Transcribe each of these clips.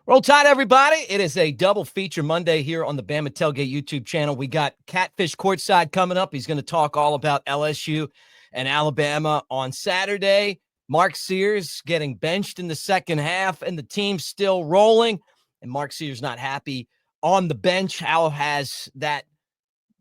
Roll Tide, everybody. It is a double feature Monday here on the Bama Tailgate YouTube channel. We got Catfish courtside coming up. He's going to talk all about LSU and Alabama on Saturday. Mark Sears getting benched in the second half, and the team's still rolling. And Mark Sears not happy on the bench. How has that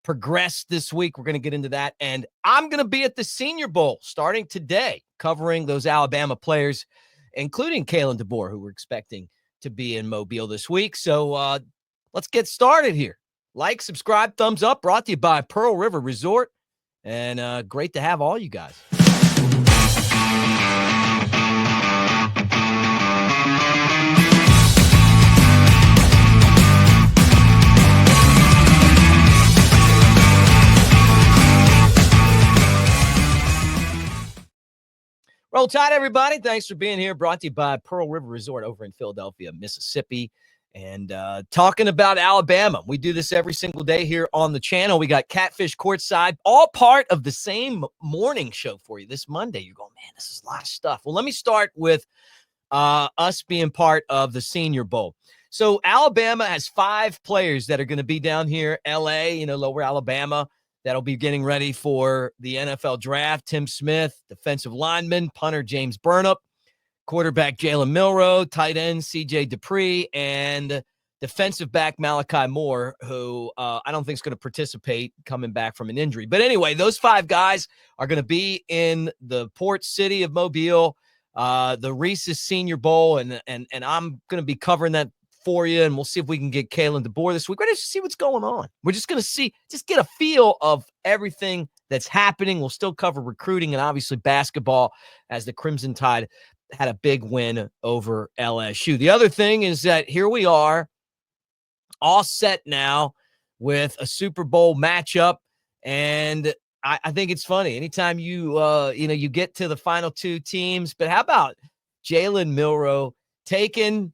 progressed this week? We're going to get into that. And I'm going to be at the Senior Bowl starting today, covering those Alabama players, including Kalen DeBoer, who we're expecting to be in Mobile this week. So let's get started here. Like, subscribe, thumbs up, brought to you by Pearl River Resort. And great to have all you guys. Roll Tide, everybody. Thanks for being here. Brought to you by Pearl River Resort over in Philadelphia, Mississippi. And talking about Alabama. We do this every single day here on the channel. We got Catfish courtside, all part of the same morning show for you this Monday. You're going, man, this is a lot of stuff. Well, let me start with us being part of the Senior Bowl. So Alabama has 5 players that are going to be down here, L.A., lower Alabama, that'll be getting ready for the NFL draft. Tim Smith, defensive lineman, punter James Burnip, quarterback Jalen Milroe, tight end C.J. Dupree, and defensive back Malachi Moore, who I don't think is going to participate coming back from an injury. But anyway, those 5 guys are going to be in the port city of Mobile, the Reese's Senior Bowl, and I'm going to be covering that for you, and we'll see if we can get Kalen DeBoer this week. We're going to see what's going on. We're just going to get a feel of everything that's happening. We'll still cover recruiting and obviously basketball as the Crimson Tide had a big win over LSU. The other thing is that here we are all set now with a Super Bowl matchup, and I think it's funny. Anytime you get to the final 2 teams, but how about Jalen Milroe taking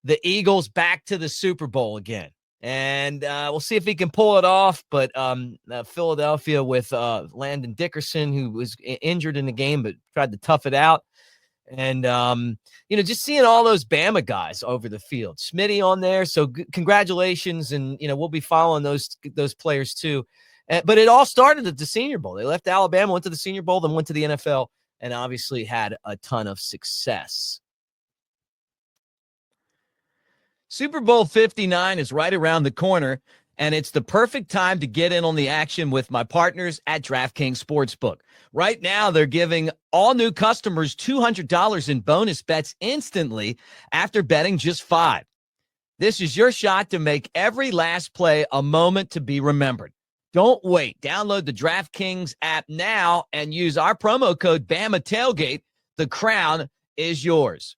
the Eagles back to the Super Bowl again? And we'll see if he can pull it off. But Philadelphia with Landon Dickerson, who was injured in the game but tried to tough it out. And, just seeing all those Bama guys over the field. Smitty on there, so congratulations. And, we'll be following those players too. But it all started at the Senior Bowl. They left Alabama, went to the Senior Bowl, then went to the NFL, and obviously had a ton of success. Super Bowl 59 is right around the corner, and it's the perfect time to get in on the action with my partners at DraftKings Sportsbook. Right now, they're giving all new customers $200 in bonus bets instantly after betting just $5. This is your shot to make every last play a moment to be remembered. Don't wait. Download the DraftKings app now and use our promo code Bama Tailgate. The crown is yours.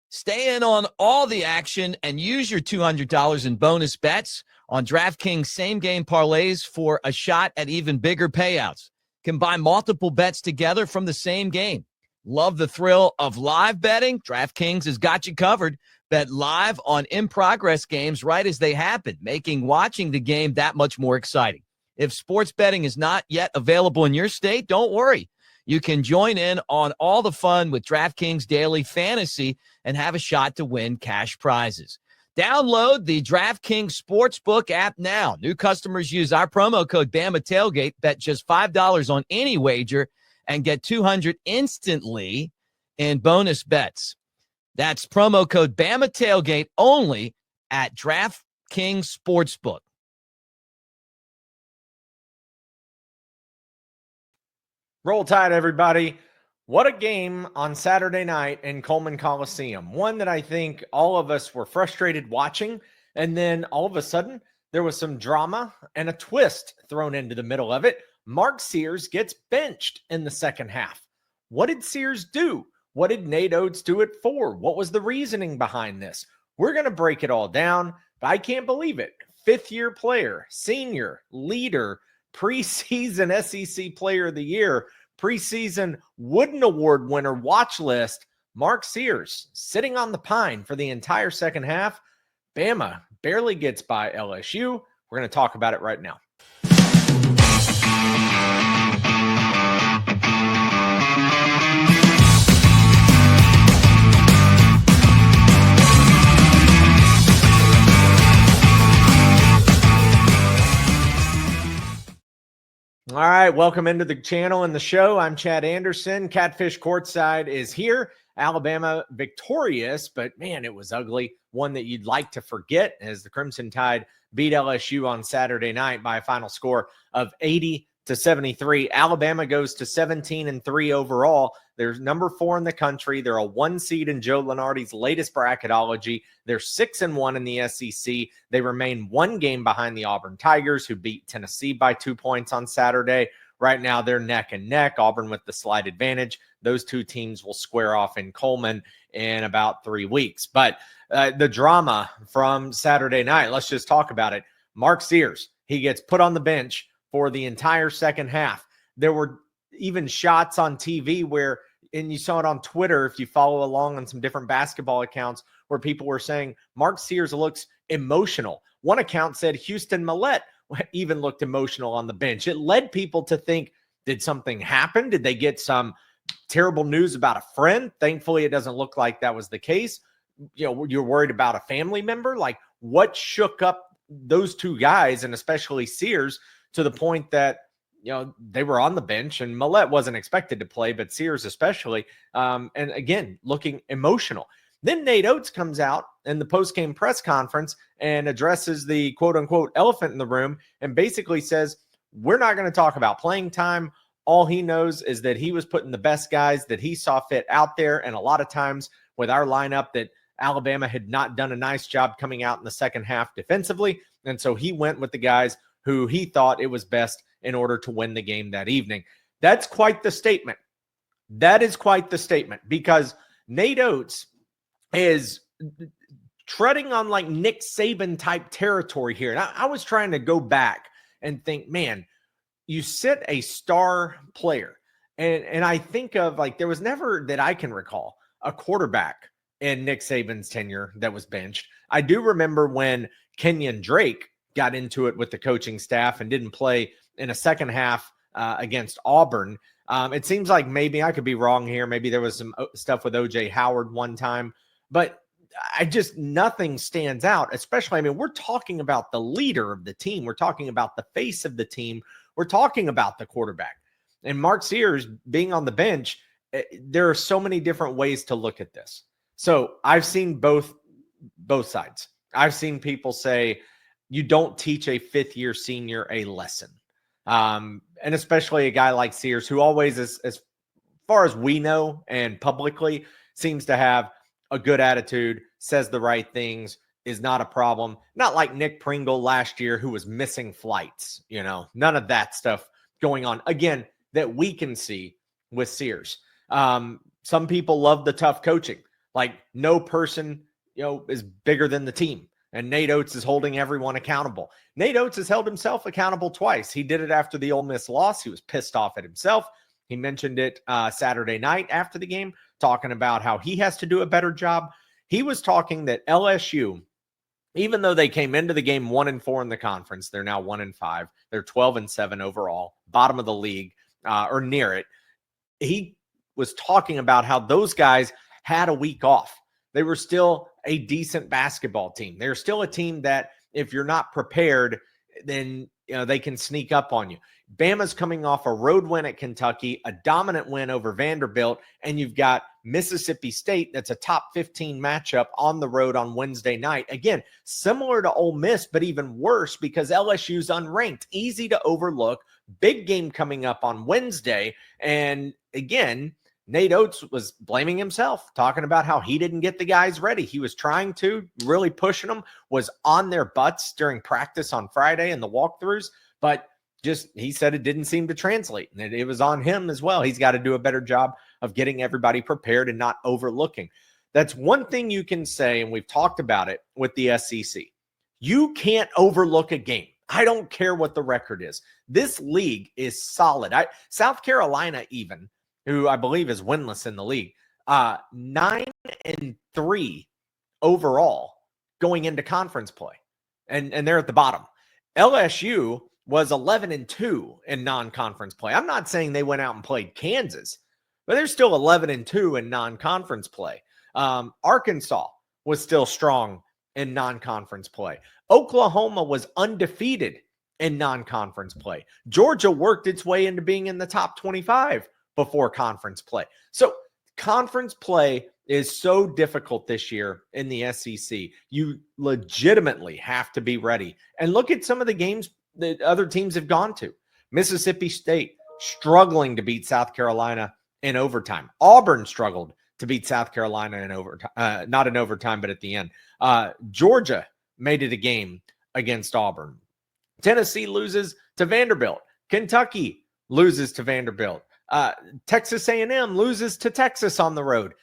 Stay in on all the action and use your $200 in bonus bets on DraftKings same-game parlays for a shot at even bigger payouts. Combine multiple bets together from the same game. Love the thrill of live betting? DraftKings has got you covered. Bet live on in-progress games right as they happen, making watching the game that much more exciting. If sports betting is not yet available in your state, don't worry. You can join in on all the fun with DraftKings Daily Fantasy and have a shot to win cash prizes. Download the DraftKings Sportsbook app now. New customers use our promo code Bama Tailgate, bet just $5 on any wager, and get $200 instantly in bonus bets. That's promo code Bama Tailgate only at DraftKings Sportsbook. Roll Tide, everybody. What a game on Saturday night in Coleman Coliseum. One that I think all of us were frustrated watching. And then all of a sudden, there was some drama and a twist thrown into the middle of it. Mark Sears gets benched in the second half. What did Sears do? What did Nate Oats do it for? What was the reasoning behind this? We're going to break it all down, but I can't believe it. 5th-year player, senior, leader, preseason SEC Player of the Year, preseason Wooden Award winner watch list, Mark Sears, sitting on the pine for the entire second half. Bama barely gets by LSU. We're going to talk about it right now. All right, welcome into the channel and the show. I'm Chad Anderson. Catfish Courtside is here. Alabama victorious, but man, it was ugly. One that you'd like to forget as the Crimson Tide beat LSU on Saturday night by a final score of 80-73. Alabama goes to 17-3 overall. They're number 4 in the country. They're a 1 seed in Joe Lunardi's latest bracketology. They're 6-1 in the SEC. They remain 1 game behind the Auburn Tigers, who beat Tennessee by 2 points on Saturday. Right now, they're neck and neck. Auburn with the slight advantage. Those 2 teams will square off in Coleman in about 3 weeks. But the drama from Saturday night, let's just talk about it. Mark Sears, he gets put on the bench for the entire second half. There were even shots on TV where, and you saw it on Twitter if you follow along on some different basketball accounts, where people were saying Mark Sears looks emotional. One account said Houston Millette even looked emotional on the bench. It led people to think, did something happen? Did they get some terrible news about a friend? Thankfully, it doesn't look like that was the case. You know, you're worried about a family member. Like, what shook up those 2 guys, and especially Sears, to the point that, you know, they were on the bench, and Millette wasn't expected to play, but Sears especially. And again, looking emotional. Then Nate Oats comes out in the post-game press conference and addresses the quote-unquote elephant in the room and basically says, we're not going to talk about playing time. All he knows is that he was putting the best guys that he saw fit out there. And a lot of times with our lineup, that Alabama had not done a nice job coming out in the second half defensively. And so he went with the guys who he thought it was best in order to win the game that evening. That's quite the statement. That is quite the statement, because Nate Oats is treading on like Nick Saban type territory here. And I was trying to go back and think, man, you sit a star player. And I think of, like, there was never, that I can recall, a quarterback in Nick Saban's tenure that was benched. I do remember when Kenyon Drake got into it with the coaching staff and didn't play in a second half against Auburn. It seems like, maybe I could be wrong here. Maybe there was some stuff with OJ Howard one time, but nothing stands out, especially, I mean, we're talking about the leader of the team. We're talking about the face of the team. We're talking about the quarterback. And Mark Sears being on the bench, there are so many different ways to look at this. So I've seen both sides. I've seen people say, you don't teach a 5th-year senior a lesson. And especially a guy like Sears, who always, as far as we know and publicly, seems to have a good attitude, says the right things, is not a problem. Not like Nick Pringle last year, who was missing flights. You know, none of that stuff going on, again, that we can see with Sears. Some people love the tough coaching. Like, no person, you know, is bigger than the team. And Nate Oats is holding everyone accountable. Nate Oats has held himself accountable twice. He did it after the Ole Miss loss. He was pissed off at himself. He mentioned it Saturday night after the game, talking about how he has to do a better job. He was talking that LSU, even though they came into the game 1-4 in the conference, they're now 1-5. They're 12-7 overall, bottom of the league, or near it. He was talking about how those guys had a week off. They were still a decent basketball team. They're still a team that, if you're not prepared, then, you know, they can sneak up on you. Bama's coming off a road win at Kentucky, a dominant win over Vanderbilt, and you've got Mississippi State, that's a top 15 matchup on the road on Wednesday night. Again, similar to Ole Miss, but even worse because LSU's unranked. Easy to overlook. Big game coming up on Wednesday. And again, Nate Oats was blaming himself, talking about how he didn't get the guys ready. He was trying to, really pushing them, was on their butts during practice on Friday and the walkthroughs, but just, he said it didn't seem to translate, and it was on him as well. He's got to do a better job of getting everybody prepared and not overlooking. That's one thing you can say, and we've talked about it with the SEC. You can't overlook a game. I don't care what the record is. This league is solid. South Carolina even, who I believe is winless in the league, 9-3 overall going into conference play. And they're at the bottom. LSU was 11-2 in non-conference play. I'm not saying they went out and played Kansas, but they're still 11-2 in non-conference play. Arkansas was still strong in non-conference play. Oklahoma was undefeated in non-conference play. Georgia worked its way into being in the top 25 before conference play. So conference play is so difficult this year in the SEC. You legitimately have to be ready. And look at some of the games that other teams have gone to. Mississippi State struggling to beat South Carolina in overtime. Auburn struggled to beat South Carolina in overtime, not in overtime, but at the end. Georgia made it a game against Auburn. Tennessee loses to Vanderbilt. Kentucky loses to Vanderbilt. Texas A&M loses to Texas on the road.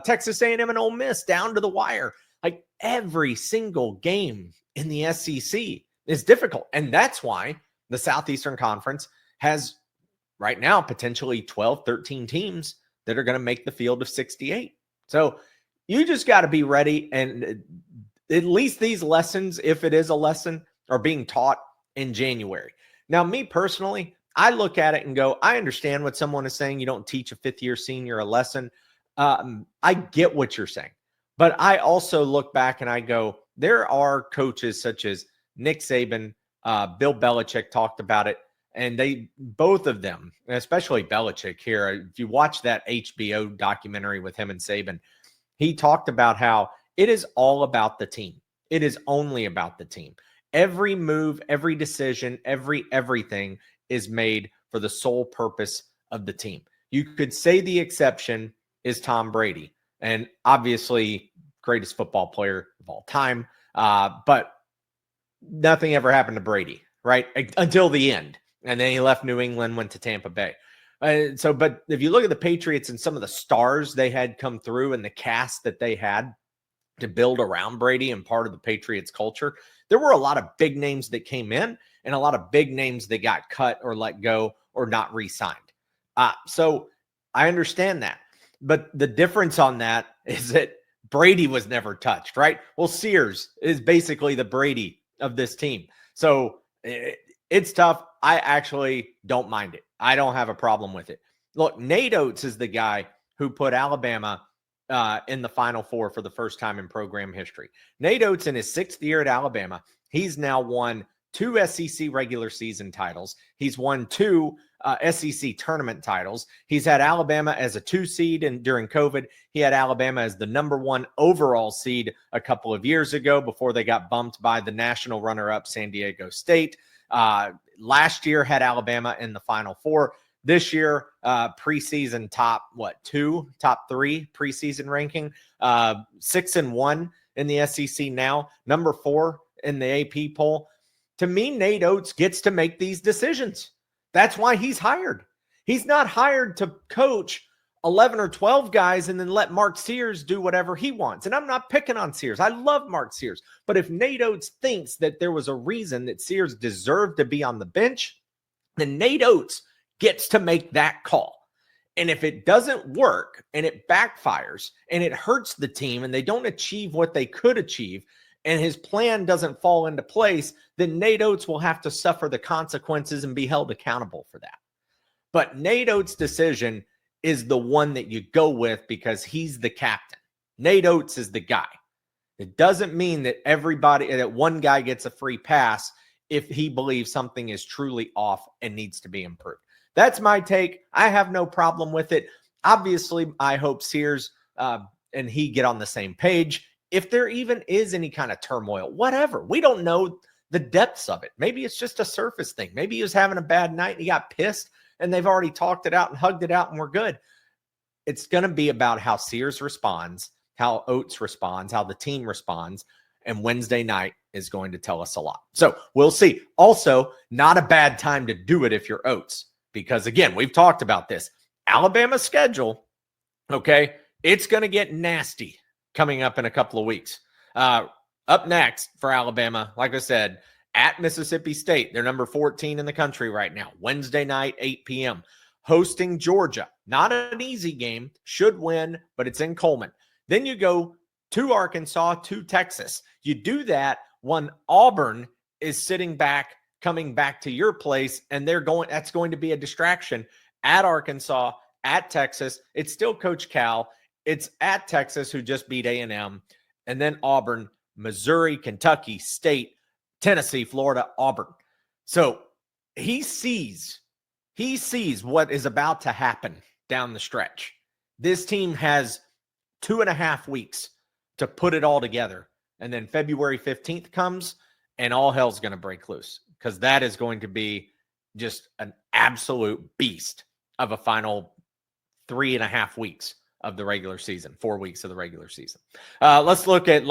Texas A&M and Ole Miss down to the wire. Like every single game in the SEC is difficult. And that's why the Southeastern Conference has right now potentially 12, 13 teams that are going to make the field of 68. So you just got to be ready. And at least these lessons, if it is a lesson, are being taught in January. Now, me personally, I look at it and go, I understand what someone is saying. You don't teach a fifth-year senior a lesson. I get what you're saying. But I also look back and I go, there are coaches such as Nick Saban, Bill Belichick talked about it. And they, both of them, especially Belichick here, if you watch that HBO documentary with him and Saban, he talked about how it is all about the team. It is only about the team. Every move, every decision, everything is made for the sole purpose of the team. You could say the exception is Tom Brady, and obviously greatest football player of all time. But nothing ever happened to Brady, right? Until the end. And then he left New England, went to Tampa Bay. But if you look at the Patriots and some of the stars they had come through and the cast that they had to build around Brady and part of the Patriots culture, there were a lot of big names that came in and a lot of big names that got cut or let go or not re-signed. So I understand that. But the difference on that is that Brady was never touched, right? Well, Sears is basically the Brady of this team. So it's tough. I actually don't mind it. I don't have a problem with it. Look, Nate Oats is the guy who put Alabama in the Final Four for the first time in program history. Nate Oats, in his 6th year at Alabama, he's now won 2 SEC regular season titles. He's won 2 SEC tournament titles. He's had Alabama as a 2 seed, and during COVID, he had Alabama as the number 1 overall seed a couple of years ago before they got bumped by the national runner-up San Diego State. Last year had Alabama in the Final Four. This year, preseason top 3 preseason ranking, 6-1 in the SEC now, number 4 in the AP poll. To me, Nate Oats gets to make these decisions. That's why he's hired. He's not hired to coach 11 or 12 guys and then let Mark Sears do whatever he wants. And I'm not picking on Sears. I love Mark Sears. But if Nate Oats thinks that there was a reason that Sears deserved to be on the bench, then Nate Oats gets to make that call. And if it doesn't work and it backfires and it hurts the team and they don't achieve what they could achieve and his plan doesn't fall into place, then Nate Oats will have to suffer the consequences and be held accountable for that. But Nate Oats' decision is the one that you go with because he's the captain. Nate Oats is the guy. It doesn't mean that that one guy gets a free pass if he believes something is truly off and needs to be improved. That's my take. I have no problem with it. Obviously, I hope Sears and he get on the same page. If there even is any kind of turmoil, whatever. We don't know the depths of it. Maybe it's just a surface thing. Maybe he was having a bad night and he got pissed and they've already talked it out and hugged it out and we're good. It's going to be about how Sears responds, how Oates responds, how the team responds. And Wednesday night is going to tell us a lot. So we'll see. Also, not a bad time to do it if you're Oates. Because again, we've talked about this. Alabama's schedule, okay, it's going to get nasty coming up in a couple of weeks. Up next for Alabama, like I said, at Mississippi State. They're number 14 in the country right now. Wednesday night, 8 p.m. Hosting Georgia. Not an easy game. Should win, but it's in Coleman. Then you go to Arkansas, to Texas. You do that when Auburn is sitting back, coming back to your place, and that's going to be a distraction at Arkansas, at Texas. It's still Coach Cal. It's at Texas, who just beat A&M, and then Auburn, Missouri, Kentucky, State, Tennessee, Florida, Auburn. So he sees what is about to happen down the stretch. This team has 2.5 weeks to put it all together. And then February 15th comes and all hell's going to break loose, because that is going to be just an absolute beast of a final 3.5 weeks of the regular season, 4 weeks of the regular season. Let's look at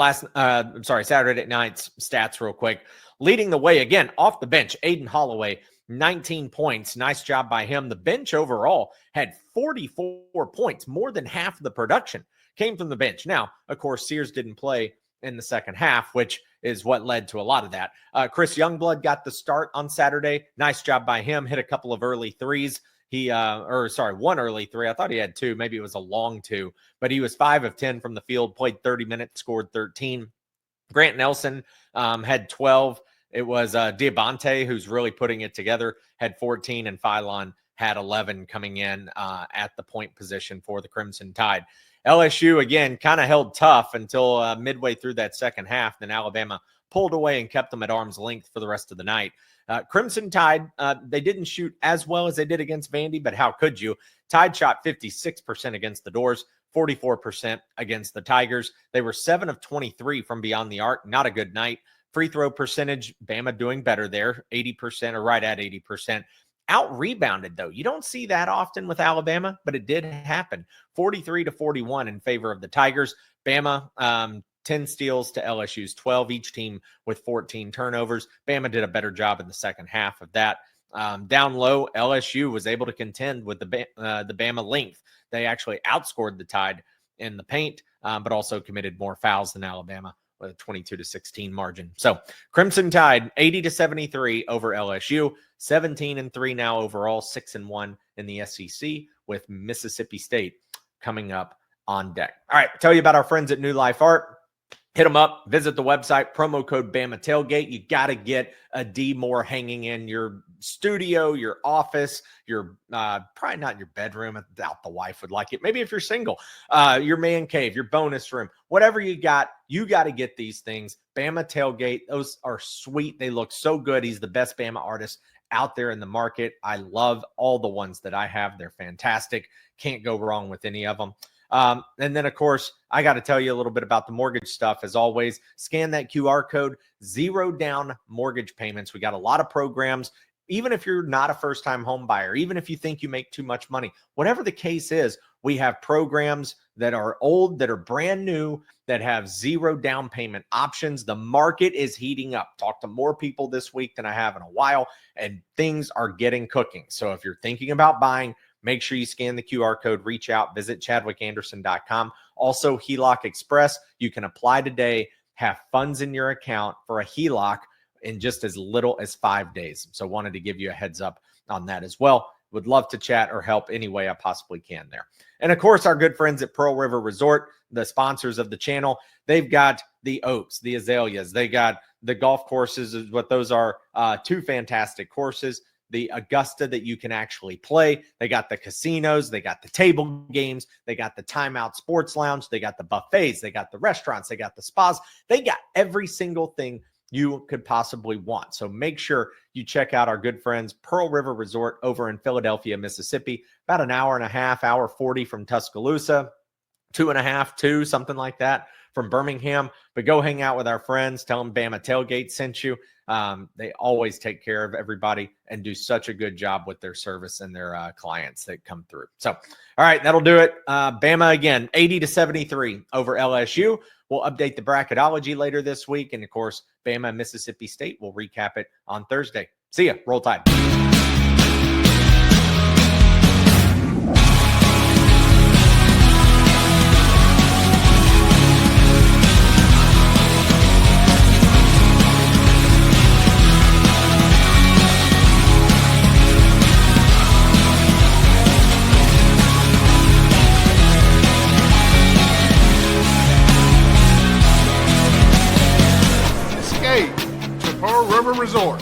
Saturday night's stats real quick. Leading the way again off the bench, Aiden Holloway, 19 points. Nice job by him. The bench overall had 44 points. More than half of the production came from the bench. Now, of course, Sears didn't play in the second half, which is what led to a lot of that. Chris Youngblood got the start on Saturday. Nice job by him. Hit a couple of early threes. One early three. I thought he had two. Maybe it was a long two, but he was 5 of 10 from the field, played 30 minutes, scored 13. Grant Nelson had 12. It was Diabante, who's really putting it together, had 14, and Phylon had 11 coming in at the point position for the Crimson Tide. LSU, again, kind of held tough until midway through that second half. Then Alabama pulled away and kept them at arm's length for the rest of the night. Crimson Tide, they didn't shoot as well as they did against Vandy, but how could you? Tide shot 56% against the doors, 44% against the Tigers. They were 7 of 23 from beyond the arc. Not a good night. Free throw percentage, Bama doing better there, 80% or right at 80%. Out-rebounded, though. You don't see that often with Alabama, but it did happen. 43-41 in favor of the Tigers. Bama, 10 steals to LSU's 12, each team with 14 turnovers. Bama did a better job in the second half of that. Down low, LSU was able to contend with the Bama length. They actually outscored the Tide in the paint, but also committed more fouls than Alabama with a 22-16 margin. So Crimson Tide, 80-73 over LSU, 17-3 now overall, 6-1 in the SEC, with Mississippi State coming up on deck. All right, tell you about our friends at New Life Art. Hit them up, visit the website, promo code Bama Tailgate. You got to get a D more hanging in your studio, your office, your probably not your bedroom. I doubt the wife would like it. Maybe if you're single, your man cave, your bonus room, whatever you got to get these things. Bama Tailgate, those are sweet. They look so good. He's the best Bama artist out there in the market. I love all the ones that I have. They're fantastic. Can't go wrong with any of them. And then, of course, I got to tell you a little bit about the mortgage stuff. As always, scan that QR code, 0 down mortgage payments. We got a lot of programs. Even if you're not a first-time home buyer, even if you think you make too much money, whatever the case is, we have programs that are old, that are brand new, that have 0 down payment options. The market is heating up. Talked to more people this week than I have in a while, and things are getting cooking. So if you're thinking about buying, make sure you scan the QR code, reach out, visit chadwickanderson.com. Also, HELOC Express, you can apply today, have funds in your account for a HELOC in just as little as 5 days. So wanted to give you a heads up on that as well. Would love to chat or help any way I possibly can there. And of course, our good friends at Pearl River Resort, the sponsors of the channel, they've got the Oats, the Azaleas. They got the golf courses is what those are. 2 fantastic courses. The Augusta that you can actually play. They got the casinos. They got the table games. They got the Timeout Sports Lounge. They got the buffets. They got the restaurants. They got the spas. They got every single thing you could possibly want. So make sure you check out our good friends, Pearl River Resort over in Philadelphia, Mississippi, about an hour and a half, hour 40 from Tuscaloosa, 2.5, 2, something like that from Birmingham. But go hang out with our friends. Tell them Bama Tailgate sent you. They always take care of everybody and do such a good job with their service and their clients that come through. So, all right, that'll do it. Bama again, 80-73 over LSU. We'll update the bracketology later this week. And of course, Bama and Mississippi State will recap it on Thursday. See ya. Roll Tide. To Pearl River Resort.